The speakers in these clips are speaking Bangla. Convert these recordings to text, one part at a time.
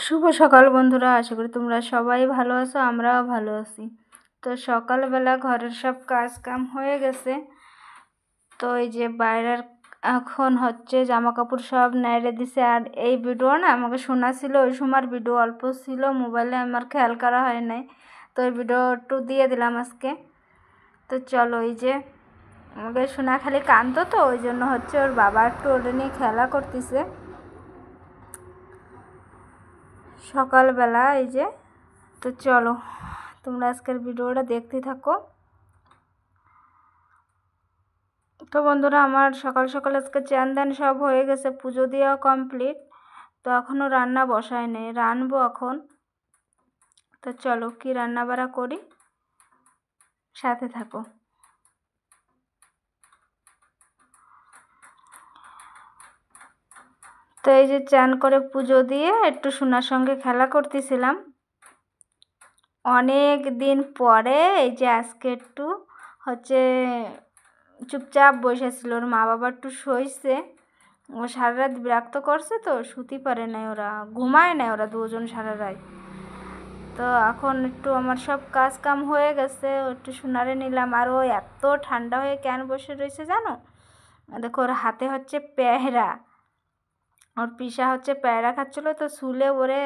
শুভ সকাল বন্ধুরা, আশা করি তোমরা সবাই ভালো আছো, আমরাও ভালো আছি। তো সকালবেলা ঘরের সব কাজ কাম হয়ে গেছে। তো এই যে বাইরের এখন হচ্ছে জামা কাপড় সব নেড়ে দিছে। আর এই ভিডিও না আমাকে শোনা ছিল, ওই সময় ভিডিও অল্প ছিল, মোবাইলে আমার খেয়াল করা হয় নাই। তো এই ভিডিও একটু দিয়ে দিলাম আজকে। তো চলো, এই যে আমাকে শোনা খালি কাঁদতো, তো ওই জন্য হচ্ছে ওর বাবা একটু ওটা নিয়ে খেলা করতেছে সকালবেলা। এই যে, তো চলো তোমরা আজকের ভিডিওটা দেখতে থাকো। তো বন্ধুরা, আমার সকাল সকাল আজকে চান দান সব হয়ে গেছে, পুজো দেওয়া কমপ্লিট। তো এখনও রান্না বসায় নেই, রানবো এখন। তো চলো কি রান্না বাড়া করি, সাথে থাকো। তো এই যে চান করে পুজো দিয়ে একটু সোনার সঙ্গে খেলা করতেছিলাম অনেক দিন পরে। এই যে আজকে একটু হচ্ছে চুপচাপ বসেছিল, ওর মা বাবা একটু শুয়েছে, ও সারা রাত বিরক্ত করছে, তো শুতে পারে না, ওরা ঘুমায় না, ওরা দুজন সারা রাত। তো এখন একটু আমার সব কাজ কাম হয়ে গেছে, একটু সোনারে নিলাম। আর ও এত ঠান্ডা হয়ে কেন বসে রয়েছে জানো? দেখো, ওর হাতে হচ্ছে পেয়ারা, ওর পিসা হচ্ছে পেয়ারা খাচ্ছিলো, তো শুলে ওরে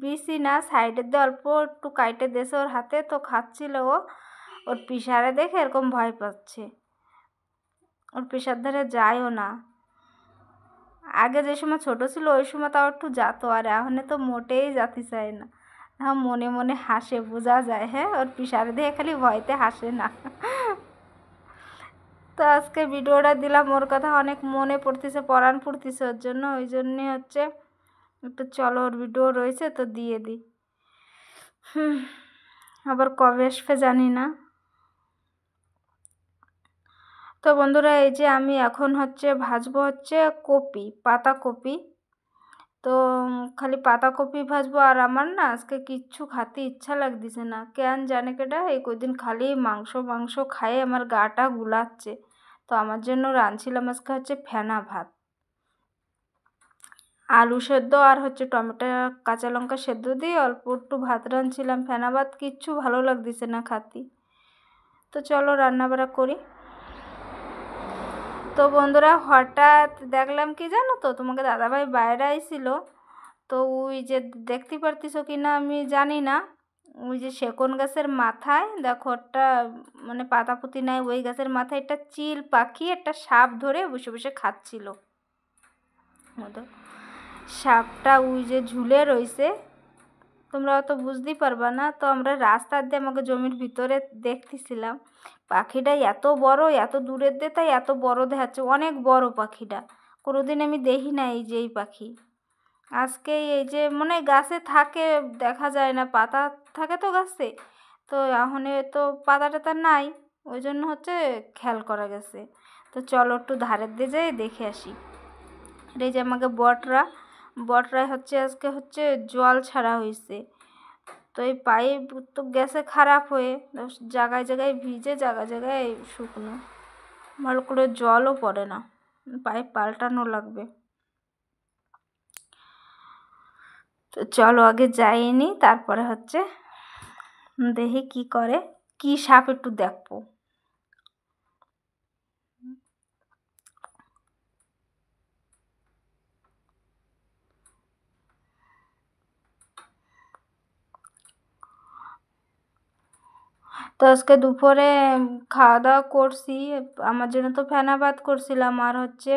বেশি না, সাইডের দিয়ে অল্প একটু কাইটে দিয়েছে ওর হাতে, তো খাচ্ছিল ও। ওর পিসারে দেখে এরকম ভয় পাচ্ছে, ওর পিসার ধারে যায়ও না। আগে যে সময় ছোট ছিল ওই সময় তাও একটু যেতো, আর এখন তো মোটেই যেতে চায় না। হ্যাঁ, মনে মনে হাসে, বোঝা যায়। হ্যাঁ, ওর পিসারে দিয়ে খালি ভয়তে হাসে না। তো আজকে ভিডিওটা দিলাম, ওর কথা অনেক মনে পড়তেছে, পরাণ পড়তেছে ওর জন্য, ওই জন্যে হচ্ছে একটু চলো, ওর ভিডিও রয়েছে তো দিয়ে দিই। আবার কবে আসবে জানি না। তো বন্ধুরা, এই যে আমি এখন হচ্ছে ভাজবো হচ্ছে কপি, পাতাকপি। তো খালি পাতাকপি ভাজবো। আর আমার না আজকে কিচ্ছু খেতে ইচ্ছা লাগতেছে না, কেন জানে কেডা, এই কদিন খালি মাংস মাংস খায়ে আমার গাটা গুলাচ্ছে। তো আমার জন্য রাঁধছিলাম আজকে হচ্ছে ফেনা ভাত, আলু সেদ্ধ আর হচ্ছে টমেটো কাঁচা লঙ্কা সেদ্ধ দিয়ে অল্প একটু ভাত রাঁধছিলাম। ফেনা ভাত কিচ্ছু ভালো লাগতেছে না খাতি। তো চলো রান্না বাড়া করি। তো বন্ধুরা, হঠাৎ দেখলাম কি জানো তো, তোমাকে দাদাভাই বাইরে আইছিল। তো ওই যে দেখতে পারতেছো কি না আমি জানি না, ওই যে সেগুন গাছের মাথায় দেখো একটা মানে পাতা পুঁতি নাই, ওই গাছের মাথায় একটা চিল পাখি একটা সাপ ধরে বসে বসে খাচ্ছিল মতো। সাপটা ওই যে ঝুলে রয়েছে, তোমরা অত বুঝতেই পারবা না। তো আমরা রাস্তার দিয়ে আমাকে জমির ভিতরে দেখতেছিলাম, পাখিটা এত বড়, এত দূরের দিয়ে, তাই এত বড় দেখাচ্ছে, অনেক বড় পাখিটা। কোনোদিন আমি দেখি না এই যে এই পাখি। আজকে এই যে মনে গাছে থাকে, দেখা যায় না, পাতা থাকে তো গাছে, তো এখন তো পাতা টাতা নাই, ওই জন্য হচ্ছে খেয়াল করা গেছে। তো চলো একটু ধারের দিয়ে যাই দেখে আসি। এই যে আমাকে বটরায় হচ্ছে আজকে হচ্ছে জল ছাড়া হয়েছে। তো এই পাইপ তো গেছে খারাপ হয়ে, জায়গায় জায়গায় ভিজে, জায়গায় জায়গায় শুকনো, ভালো করে জলও পড়ে না, পাইপ পাল্টানো লাগবে। তো চলো আগে যাইনি, তারপরে হচ্ছে দেখি কি করে, কি সাপ একটু দেখবো। তো আজকে দুপুরে খাওয়া দাওয়া করছি, আমার জন্য তো ফেনা ভাত করছিলাম, আর হচ্ছে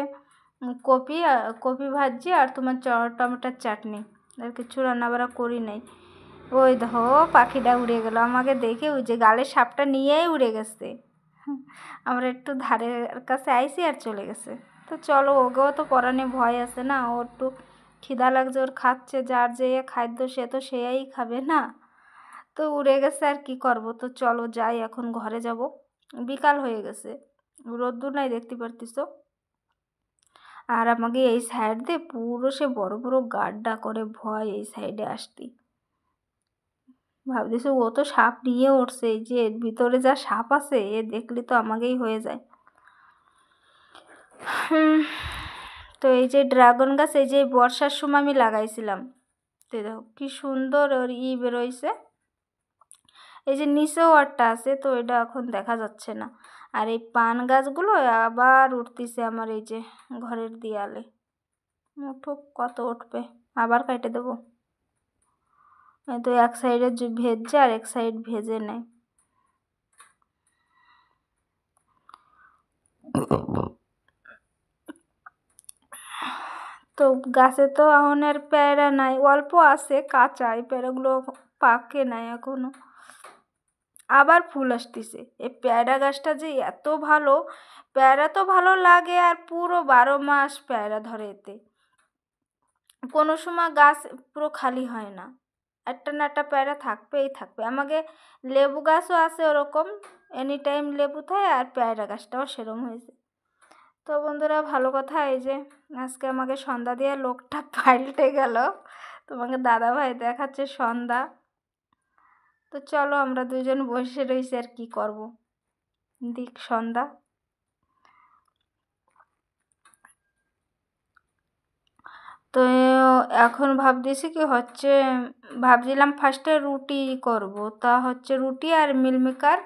কপি ভাজি, আর তোমার টমেটোর চাটনি, আর কিছু রান্নাবাড়া করি নাই। ওই দেখো পাখিটা উড়ে গেল, আমাকে দেখে ওই যে গালের সাপটা নিয়েই উড়ে গেছে। আমরা একটু ধারের কাছে আইসি আর চলে গেছে। তো চলো, ওকেও তো পরাণে ভয় আছে না, ও একটু খিদা লাগছে, ওর খাচ্ছে, যার যে খাদ্য সে তো সেই খাবে না। তো উড়ে গেছে, আর কি করব। তো চলো যাই, এখন ঘরে যাব, বিকাল হয়ে গেছে, রোদ্দুর নাই দেখতে পারতিস। আর আমাকে এই সাইড দিয়ে পুরো সে বড় বড় গাড্ডা করে, ভয় এই সাইডে আসতে। ভাবতেছি ও তো সাপ নিয়ে উঠছে, এই যে এর ভিতরে যা সাপ আছে এ দেখলে তো আমাকেই হয়ে যায়। তো এই যে ড্রাগন গাছ, এই যে বর্ষার সময় আমি লাগাইছিলাম, তো দেখো কি সুন্দর ওর বেরোইছে। এই যে নিচেও একটা আছে, তো এটা এখন দেখা যাচ্ছে না। আর এই পান গাছগুলো আবার উঠতেছে আমার এই যে ঘরের দেয়ালে। উঠুক, কত উঠবে, আবার কেটে দেবো। এই তো এক সাইডে ভেজে আর এক সাইড ভেজে নেয়। তো গাছে তো এখন আর পেয়ারা নাই, অল্প আছে কাঁচা, এই পেয়ারাগুলো পাকে নাই এখনো। আবার ফুল আসতেছে। এই পেয়ারা গাছটা যে এত ভালো, পেয়ারা তো ভালো লাগে আর পুরো 12 মাস পেয়ারা ধরে এতে। কোনো সময় গাছ পুরো খালি হয় না, একটা না একটা পেয়ারা থাকবেই থাকবে। আমাকে লেবু গাছও আছে ওরকম, এনি টাইম লেবু থাকে, আর পেয়ারা গাছটাও সেরকম হয়েছে। তো বন্ধুরা ভালো কথা, এই যে আজকে আমাকে সন্ধ্যা দিয়ে লোকটা পাল্টে গেল। তোমাকে দাদাভাই দেখাচ্ছে সন্ধ্যা। তো চলো আমরা দুজন বসে রয়েছি, আর কি করব, দিক সন্ধ্যা। তো এখন ভাবতেছি কি হচ্ছে, ভাবছিলাম ফার্স্টে রুটি করব, তা হচ্ছে রুটি আর মিলমিকার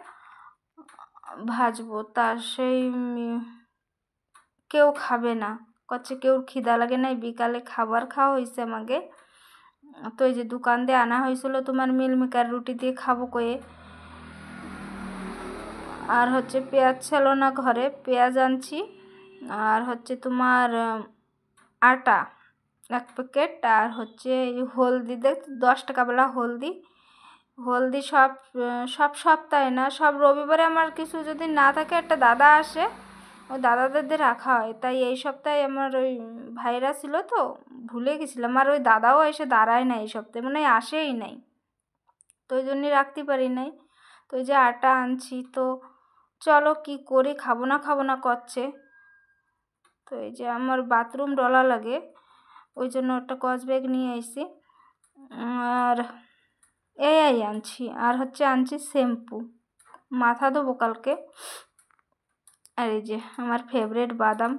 ভাজবো। তা সেই কেউ খাবে না, করছে কেউ খিদা লাগে নাই, বিকালে খাবার খাওয়া হয়েছে আমাকে। তো এই যে দোকান দিয়ে আনা হয়েছিল তোমার মিলমিকার, রুটি দিয়ে খাবো কয়ে। আর হচ্ছে পেঁয়াজ ছিল না ঘরে, পেঁয়াজ আনছি। আর হচ্ছে তোমার আটা 1 প্যাকেট, আর হচ্ছে হলদি, দেখ 10 টাকাওয়ালা হলদি। হলদি সব সপ্তাহে না, সব রবিবারে আমার কিছু যদি না থাকে, একটা দাদা আসে, ওই দাদাদের রাখা হয়। তাই এই সপ্তাহে আমার ওই ভাইরা ছিল, তো ভুলে গেছিলাম। আর ওই দাদাও এসে দাঁড়ায় না এই সপ্তাহে, মানে আসেই নাই, তো ওই জন্যই রাখতে পারি নাই। তো ওই যে আটা আনছি, তো চলো কি করি, খাবো না করছে। তো এই যে আমার বাথরুম ডলা লাগে, ওই জন্য একটা স্কচ ব্যাগ নিয়ে এসেছি। আর এই আনছি, আর হচ্ছে আনছি শ্যাম্পু, মাথা ধোবো কালকে। আর এই যে আমার ফেভারিট বাদাম।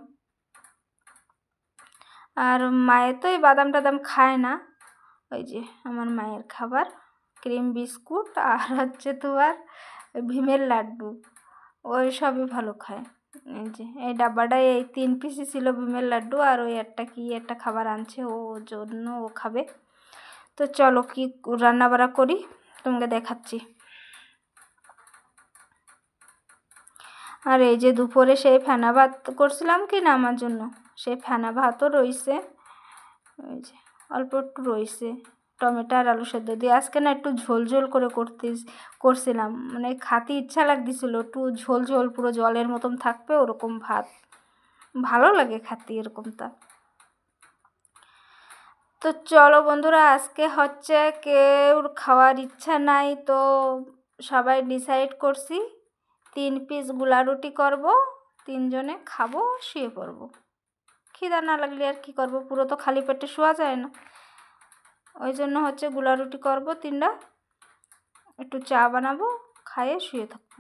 আর মায়ের তো এই বাদাম টাদাম খায় না, ওই যে আমার মায়ের খাবার ক্রিম বিস্কুট, আর হচ্ছে তোমার ভীমের লাড্ডু, ওই সবই ভালো খায়। এই যে এই ডাব্বাটায় এই 3 পিসই ছিল ভীমের লাড্ডু, আর ওই একটা খাবার আনছে ও জন্য ও খাবে। তো চলো কি রান্না বান্না করি তোমাকে দেখাচ্ছি। আর এই যে দুপুরে সেই ফেনা ভাত করছিলাম কি না আমার জন্য, সেই ফেনা ভাতও রয়েছে, ওই যে অল্প একটু রয়েছে, টমেটো আর আলু সেদ্ধ দিয়ে। আজকে না একটু ঝোল ঝোল করে করছিলাম, মানে খাতে ইচ্ছা লাগতেছিল, একটু ঝোল ঝোল পুরো জলের মতন থাকবে ওরকম ভাত, ভালো লাগে খাতে এরকমটা। তো চলো বন্ধুরা, আজকে হচ্ছে কেউ খাওয়ার ইচ্ছা নাই, তো সবাই ডিসাইড করছি 3 পিস গুলা রুটি করব, 3 জনে খাবো, শুয়ে পড়বো। খিদা না লাগলে আর কি করব, পুরো তো খালি পেটে শোয়া যায় না। ওই জন্য হচ্ছে গুলা রুটি করব 3টা, একটু চা বানাবো, খাইয়ে শুয়ে থাকবো।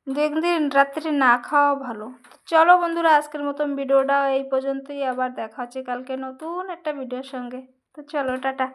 2 দিন রাত্রে না খাওয়া ভালো। চলো বন্ধুরা, আজকের মতন ভিডিওটা এই পর্যন্তই, আবার দেখা হচ্ছে কালকে নতুন একটা ভিডিওর সঙ্গে। তো চলো টাটা।